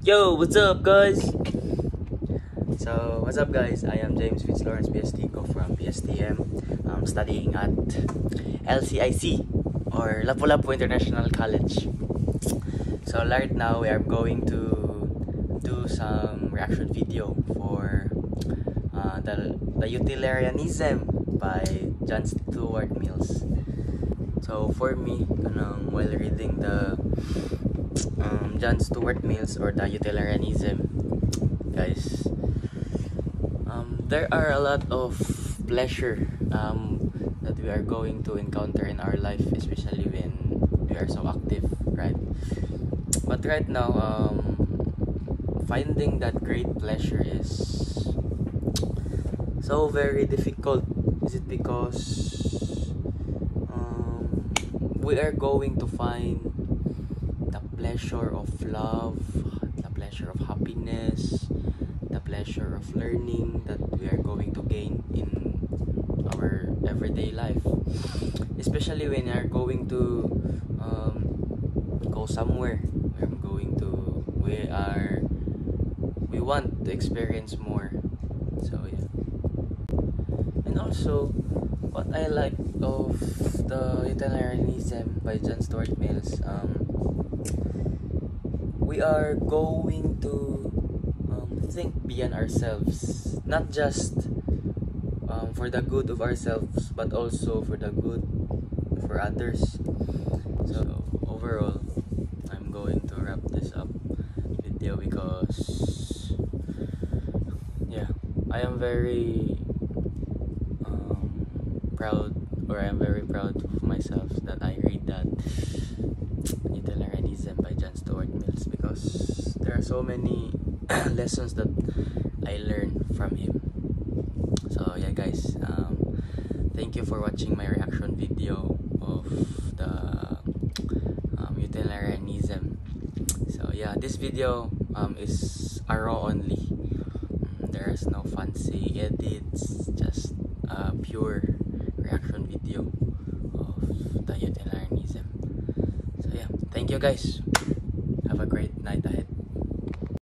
Yo, what's up, guys? So, what's up, guys? I am James Fitzlawrence Piastico from PSTM. I'm studying at LCIC or Lapu-Lapu International College. So, right now we are going to do some reaction video for the Utilitarianism by John Stuart Mills. So, for me, while reading the John Stuart Mills or the Utilitarianism, guys, there are a lot of pleasure that we are going to encounter in our life, especially when we are so active, right? But right now, finding that great pleasure is so very difficult. Is it because we are going to find the pleasure of love, the pleasure of happiness, the pleasure of learning that we are going to gain in our everyday life, especially when we are going to go somewhere. We want to experience more. So yeah. And also, what I like of the Utilitarianism by John Stuart Mills, we are going to think beyond ourselves, not just for the good of ourselves, but also for the good for others. So overall, I'm going to wrap this up video because I am very proud, or I am very proud of myself that I read that Utilitarianism by John Stuart Mills, because there are so many lessons that I learned from him. So yeah, guys, thank you for watching my reaction video of the Utilitarianism. So yeah, this video is a raw only. There's no fancy edits, just a pure reaction video of the Utilitarianism. So yeah, thank you, guys. Have a great night ahead.